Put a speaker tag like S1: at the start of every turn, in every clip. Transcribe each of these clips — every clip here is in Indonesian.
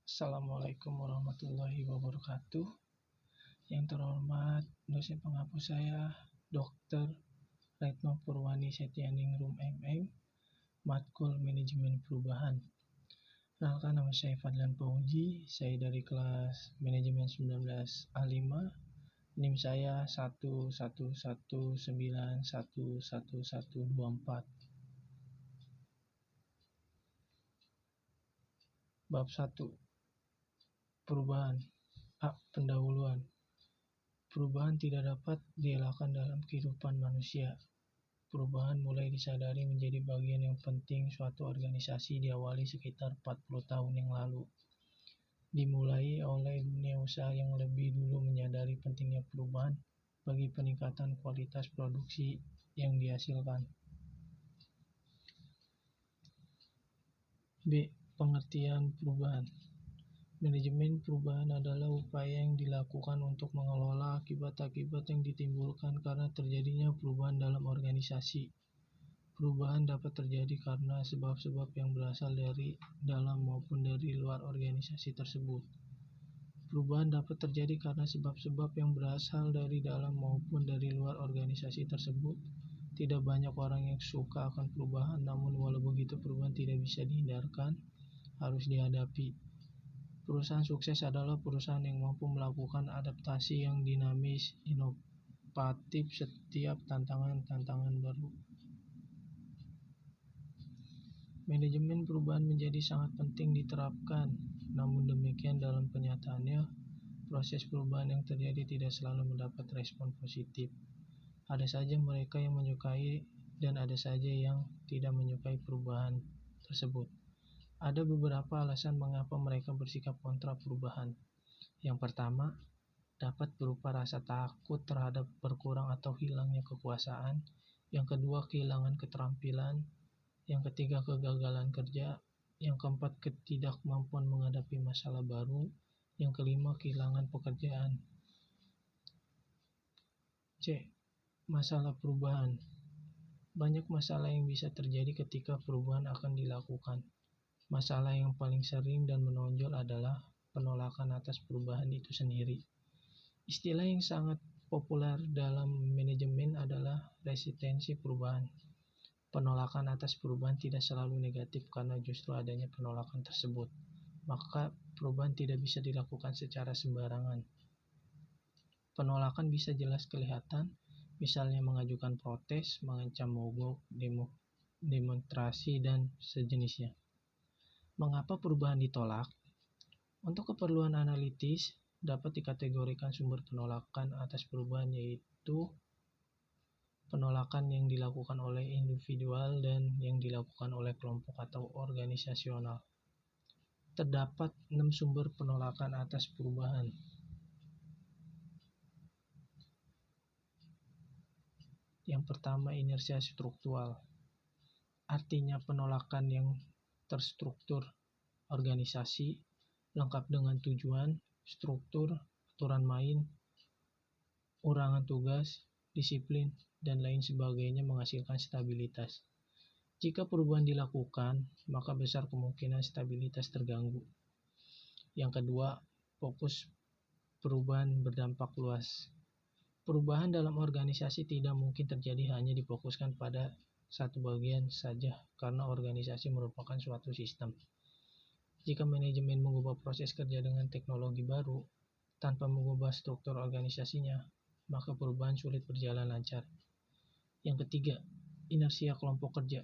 S1: Assalamualaikum warahmatullahi wabarakatuh. Yang terhormat dosen penghapus saya, Dr. Retno Purwani Setyaningrum MM, Matkul Manajemen Perubahan. Perkenalkan, nama saya Fadlan Pauji, saya dari kelas Manajemen 19A5, NIM saya 111911124. Bab 1. Perubahan. Pendahuluan. Perubahan tidak dapat dielakkan dalam kehidupan manusia. Perubahan mulai disadari menjadi bagian yang penting suatu organisasi diawali sekitar 40 tahun yang lalu. Dimulai oleh dunia usaha yang lebih dulu menyadari pentingnya perubahan bagi peningkatan kualitas produksi yang dihasilkan. B. Pengertian perubahan. Manajemen perubahan adalah upaya yang dilakukan untuk mengelola akibat-akibat yang ditimbulkan karena terjadinya perubahan dalam organisasi. Perubahan dapat terjadi karena sebab-sebab yang berasal dari dalam maupun dari luar organisasi tersebut. Perubahan dapat terjadi karena sebab-sebab yang berasal dari dalam maupun dari luar organisasi tersebut. Tidak banyak orang yang suka akan perubahan, namun walau begitu perubahan tidak bisa dihindarkan, harus dihadapi. Perusahaan sukses adalah perusahaan yang mampu melakukan adaptasi yang dinamis, inovatif setiap tantangan-tantangan baru. Manajemen perubahan menjadi sangat penting diterapkan, namun demikian dalam kenyataannya, proses perubahan yang terjadi tidak selalu mendapat respon positif. Ada saja mereka yang menyukai dan ada saja yang tidak menyukai perubahan tersebut. Ada beberapa alasan mengapa mereka bersikap kontra perubahan. Yang pertama, dapat berupa rasa takut terhadap berkurang atau hilangnya kekuasaan. Yang kedua, kehilangan keterampilan. Yang ketiga, kegagalan kerja. Yang keempat, ketidakmampuan menghadapi masalah baru. Yang kelima, kehilangan pekerjaan. C. Masalah perubahan. Banyak masalah yang bisa terjadi ketika perubahan akan dilakukan. Masalah yang paling sering dan menonjol adalah penolakan atas perubahan itu sendiri. Istilah yang sangat populer dalam manajemen adalah resistensi perubahan. Penolakan atas perubahan tidak selalu negatif karena justru adanya penolakan tersebut, maka perubahan tidak bisa dilakukan secara sembarangan. Penolakan bisa jelas kelihatan, misalnya mengajukan protes, mengancam mogok, demonstrasi, dan sejenisnya. Mengapa perubahan ditolak? Untuk keperluan analitis, dapat dikategorikan sumber penolakan atas perubahan yaitu penolakan yang dilakukan oleh individual dan yang dilakukan oleh kelompok atau organisasional. Terdapat 6 sumber penolakan atas perubahan. Yang pertama, inersia struktural. Artinya penolakan yang terstruktur, organisasi, lengkap dengan tujuan, struktur, aturan main, urangan tugas, disiplin, dan lain sebagainya menghasilkan stabilitas. Jika perubahan dilakukan, maka besar kemungkinan stabilitas terganggu. Yang kedua, fokus perubahan berdampak luas. Perubahan dalam organisasi tidak mungkin terjadi hanya difokuskan pada satu bagian saja karena organisasi merupakan suatu sistem. Jika manajemen mengubah proses kerja dengan teknologi baru tanpa mengubah struktur organisasinya, maka perubahan sulit berjalan lancar. Yang ketiga, inersia kelompok kerja.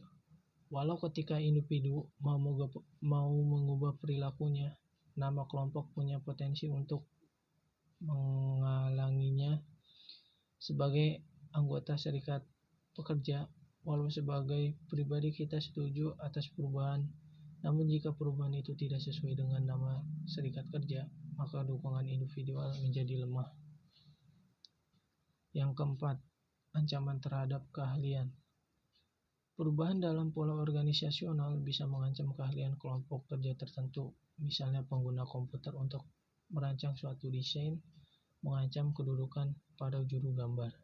S1: Walau ketika individu mau mengubah perilakunya, nama kelompok punya potensi untuk menghalanginya. Sebagai anggota serikat pekerja, walau sebagai pribadi kita setuju atas perubahan, namun jika perubahan itu tidak sesuai dengan nama serikat kerja, maka dukungan individual menjadi lemah. Yang keempat, ancaman terhadap keahlian. Perubahan dalam pola organisasional bisa mengancam keahlian kelompok kerja tertentu, misalnya pengguna komputer untuk merancang suatu desain, mengancam kedudukan pada juru gambar.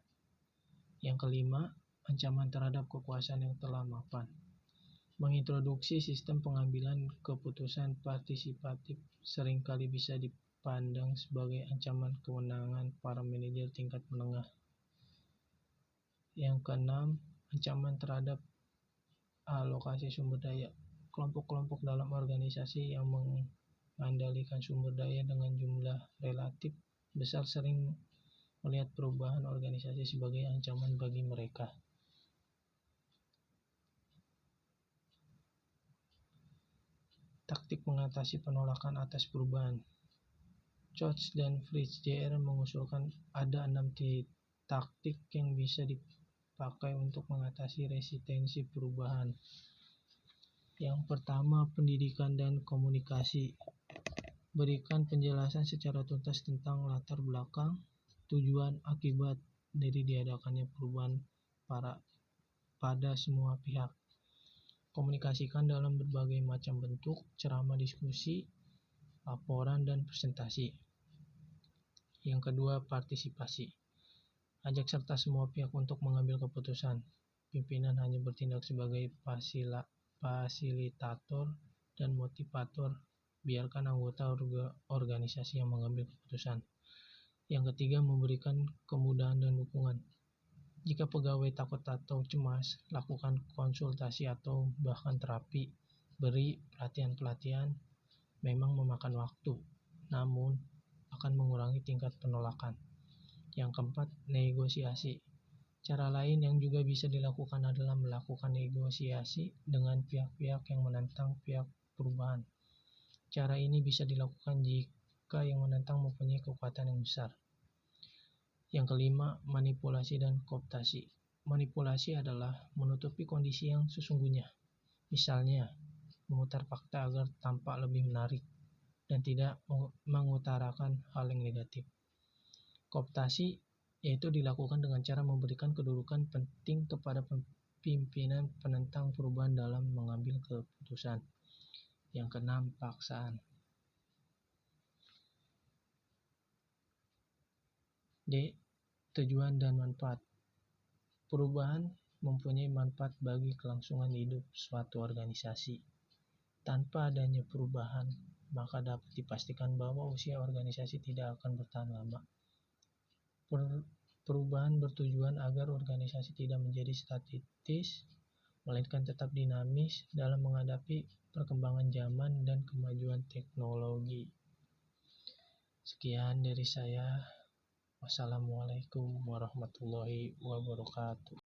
S1: Yang kelima, ancaman terhadap kekuasaan yang telah mapan. Mengintroduksi sistem pengambilan keputusan partisipatif seringkali bisa dipandang sebagai ancaman kewenangan para manajer tingkat menengah. Yang keenam, ancaman terhadap alokasi sumber daya. Kelompok-kelompok dalam organisasi yang mengendalikan sumber daya dengan jumlah relatif besar sering melihat perubahan organisasi sebagai ancaman bagi mereka. Taktik mengatasi penolakan atas perubahan. George dan Fritz Jr. mengusulkan ada 6 taktik yang bisa dipakai untuk mengatasi resistensi perubahan. Yang pertama, pendidikan dan komunikasi. Berikan penjelasan secara tuntas tentang latar belakang, tujuan, akibat dari diadakannya perubahan pada semua pihak. Komunikasikan dalam berbagai macam bentuk, ceramah, diskusi, laporan, dan presentasi. Yang kedua, partisipasi. Ajak serta semua pihak untuk mengambil keputusan. Pimpinan hanya bertindak sebagai fasilitator dan motivator. Biarkan anggota organisasi yang mengambil keputusan. Yang ketiga, memberikan kemudahan dan dukungan. Jika pegawai takut atau cemas, lakukan konsultasi atau bahkan terapi. Beri pelatihan-pelatihan memang memakan waktu, namun akan mengurangi tingkat penolakan. Yang keempat, negosiasi. Cara lain yang juga bisa dilakukan adalah melakukan negosiasi dengan pihak-pihak yang menentang pihak perubahan. Cara ini bisa dilakukan jika yang menentang mempunyai kekuatan yang besar. Yang kelima, manipulasi dan kooptasi. Manipulasi adalah menutupi kondisi yang sesungguhnya. Misalnya, memutar fakta agar tampak lebih menarik dan tidak mengutarakan hal yang negatif. Kooptasi yaitu dilakukan dengan cara memberikan kedudukan penting kepada pimpinan penentang perubahan dalam mengambil keputusan. Yang keenam, paksaan. D. Tujuan dan manfaat. Perubahan mempunyai manfaat bagi kelangsungan hidup suatu organisasi. Tanpa adanya perubahan, maka dapat dipastikan bahwa usia organisasi tidak akan bertahan lama. Perubahan bertujuan agar organisasi tidak menjadi statis, melainkan tetap dinamis dalam menghadapi perkembangan zaman dan kemajuan teknologi. Sekian dari saya. Wassalamualaikum warahmatullahi wabarakatuh.